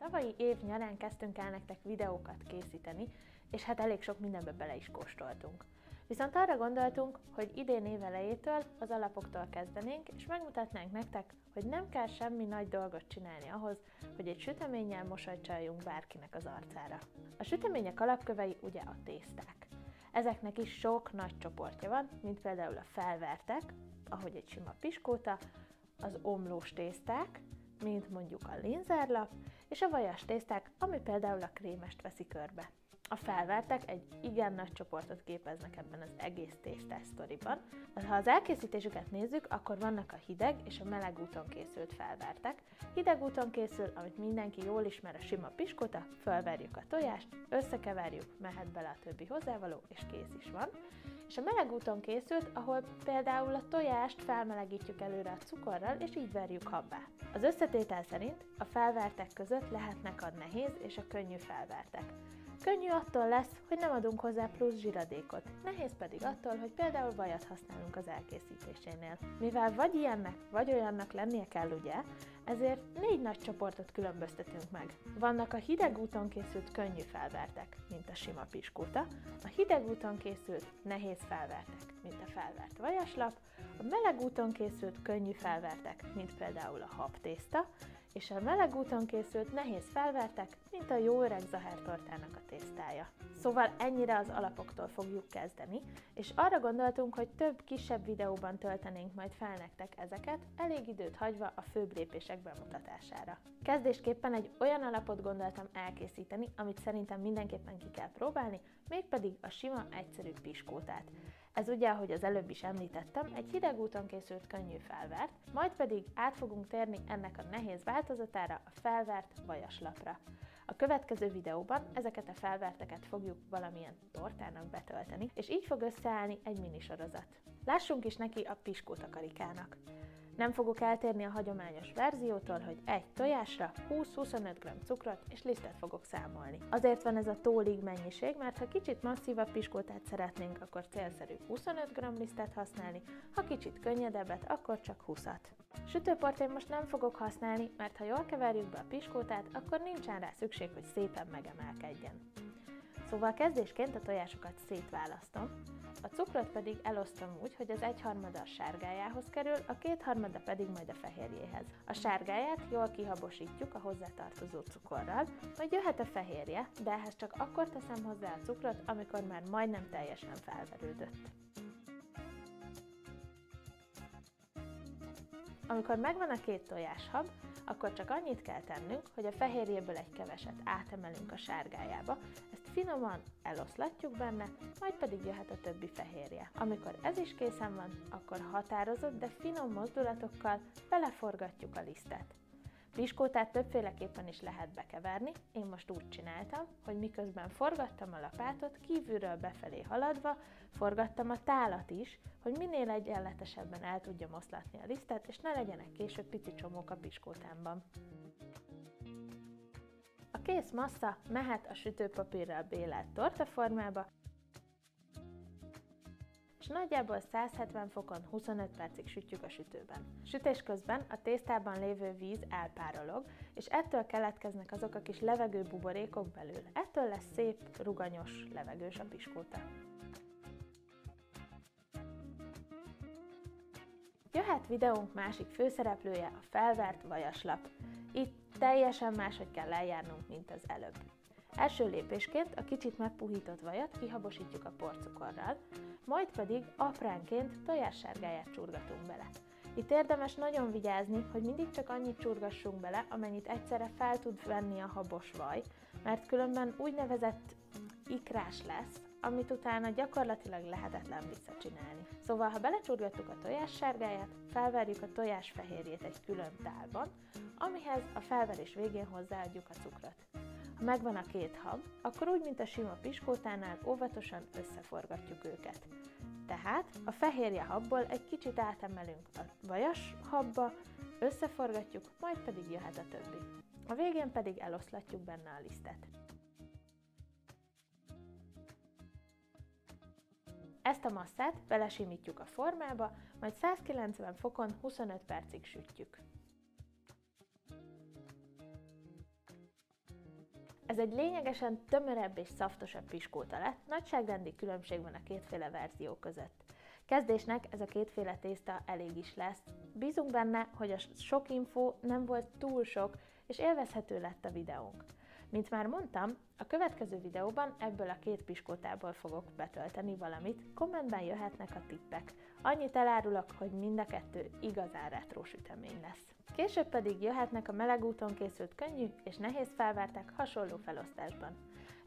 tavalyi év nyarán kezdtünk el nektek videókat készíteni, és hát elég sok mindenbe bele is kóstoltunk. Viszont arra gondoltunk, hogy idén év elejétől, az alapoktól kezdenénk, és megmutatnánk nektek, hogy nem kell semmi nagy dolgot csinálni ahhoz, hogy egy süteménnyel mosolyt csaljunk bárkinek az arcára. A sütemények alapkövei ugye a tészták. Ezeknek is sok nagy csoportja van, mint például a felvertek, ahogy egy sima piskóta, az omlós tészták, mint mondjuk a linzerlap, és a vajas tészták, ami például a krémest veszi körbe. A felvertek egy igen nagy csoportot képeznek ebben az egész tésztás sztoriban. Ha az elkészítésüket nézzük, akkor vannak a hideg és a meleg úton készült felvertek. Hideg úton készül, amit mindenki jól ismer, a sima piskóta, fölverjük a tojást, összekeverjük, mehet bele a többi hozzávaló, és kész is van. És a meleg úton készült, ahol például a tojást felmelegítjük előre a cukorral, és így verjük habbá. Az összetétel szerint a felvertek között lehetnek a nehéz és a könnyű felvertek. Könnyű attól lesz, hogy nem adunk hozzá plusz zsiradékot, nehéz pedig attól, hogy például vajat használunk az elkészítésénél. Mivel vagy ilyennek, vagy olyannak lennie kell, ugye, ezért 4 nagy csoportot különböztetünk meg. Vannak a hideg úton készült könnyű felvertek, mint a sima piskóta, a hideg úton készült nehéz felvertek, mint a felvert vajaslap, a meleg úton készült könnyű felvertek, mint például a habtészta, és a meleg úton készült nehéz felvertek, mint a jó öreg zahertortának a tésztája. Szóval ennyire az alapoktól fogjuk kezdeni, és arra gondoltunk, hogy több kisebb videóban töltenénk majd fel nektek ezeket, elég időt hagyva a főbb lépések bemutatására. Kezdésképpen egy olyan alapot gondoltam elkészíteni, amit szerintem mindenképpen ki kell próbálni, mégpedig a sima, egyszerű piskótát. Ez ugye, ahogy az előbb is említettem, egy hideg úton készült könnyű felvert, majd pedig át fogunk térni ennek a nehéz változatára, a felvert vajaslapra. A következő videóban ezeket a felverteket fogjuk valamilyen tortának betölteni, és így fog összeállni egy minisorozat. Lássunk is neki a piskóta karikának. Nem fogok eltérni a hagyományos verziótól, hogy egy tojásra 20-25 g cukrot és lisztet fogok számolni. Azért van ez a tólig mennyiség, mert ha kicsit masszívabb piskótát szeretnénk, akkor célszerű 25 g lisztet használni, ha kicsit könnyedebbet, akkor csak 20-at. Sütőport én most nem fogok használni, mert ha jól keverjük be a piskótát, akkor nincsen rá szükség, hogy szépen megemelkedjen. Szóval kezdésként a tojásokat szétválasztom, a cukrot pedig elosztom úgy, hogy az 1/3 a sárgájához kerül, a 2/3 pedig majd a fehérjéhez. A sárgáját jól kihabosítjuk a hozzátartozó cukorral, majd jöhet a fehérje, de ehhez csak akkor teszem hozzá a cukrot, amikor már majdnem teljesen felverődött. Amikor megvan a 2 tojáshab, akkor csak annyit kell tennünk, hogy a fehérjéből egy keveset átemelünk a sárgájába, ezt finoman eloszlatjuk benne, majd pedig jöhet a többi fehérje. Amikor ez is készen van, akkor határozott, de finom mozdulatokkal beleforgatjuk a lisztet. Piskótát többféleképpen is lehet bekeverni, én most úgy csináltam, hogy miközben forgattam a lapátot, kívülről befelé haladva, forgattam a tálat is, hogy minél egyenletesebben el tudjam oszlatni a lisztet, és ne legyenek később pici csomók a piskótámban. A kész massza mehet a sütőpapírral bélelt tortaformába, és nagyjából 170 fokon 25 percig sütjük a sütőben. Sütés közben a tésztában lévő víz elpárolog, és ettől keletkeznek azok a kis levegő buborékok belül. Ettől lesz szép, ruganyos, levegős a piskóta. Jöhet videónk másik főszereplője, a felvert vajaslap. Itt teljesen máshogy kell eljárnunk, mint az előbb. Első lépésként a kicsit megpuhított vajat kihabosítjuk a porcukorral, majd pedig apránként tojássárgáját csurgatunk bele. Itt érdemes nagyon vigyázni, hogy mindig csak annyit csurgassunk bele, amennyit egyszerre fel tud venni a habos vaj, mert különben úgynevezett ikrás lesz, amit utána gyakorlatilag lehetetlen visszacsinálni. Szóval, ha belecsurgattuk a tojássárgáját, felverjük a tojásfehérjét egy külön tálban, amihez a felverés végén hozzáadjuk a cukrot. Ha megvan a 2 hab, akkor úgy, mint a sima piskótánál óvatosan összeforgatjuk őket. Tehát a fehérje habból egy kicsit átemelünk a vajas habba, összeforgatjuk, majd pedig jöhet a többi. A végén pedig eloszlatjuk benne a lisztet. Ezt a masszát belesimítjuk a formába, majd 190 fokon 25 percig sütjük. Ez egy lényegesen tömörebb és szaftosabb piskóta lett, nagyságrendi különbség van a kétféle verzió között. Kezdésnek ez a kétféle tészta elég is lesz. Bízunk benne, hogy a sok info nem volt túl sok, és élvezhető lett a videónk. Mint már mondtam, a következő videóban ebből a két piskótából fogok betölteni valamit, kommentben jöhetnek a tippek. Annyit elárulok, hogy mind a kettő igazán retro sütemény lesz. Később pedig jöhetnek a meleg úton készült könnyű és nehéz felvárták hasonló felosztásban.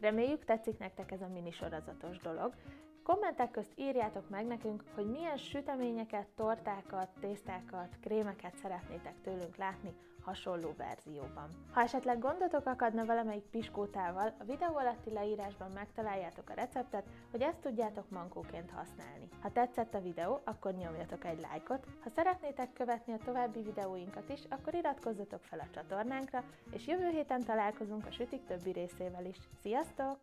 Reméljük tetszik nektek ez a mini sorozatos dolog. Kommentek közt írjátok meg nekünk, hogy milyen süteményeket, tortákat, tésztákat, krémeket szeretnétek tőlünk látni hasonló verzióban. Ha esetleg gondotok akadna valamelyik piskótával, a videó alatti leírásban megtaláljátok a receptet, hogy ezt tudjátok mankóként használni. Ha tetszett a videó, akkor nyomjatok egy lájkot, ha szeretnétek követni a további videóinkat is, akkor iratkozzatok fel a csatornánkra, és jövő héten találkozunk a sütik többi részével is. Sziasztok!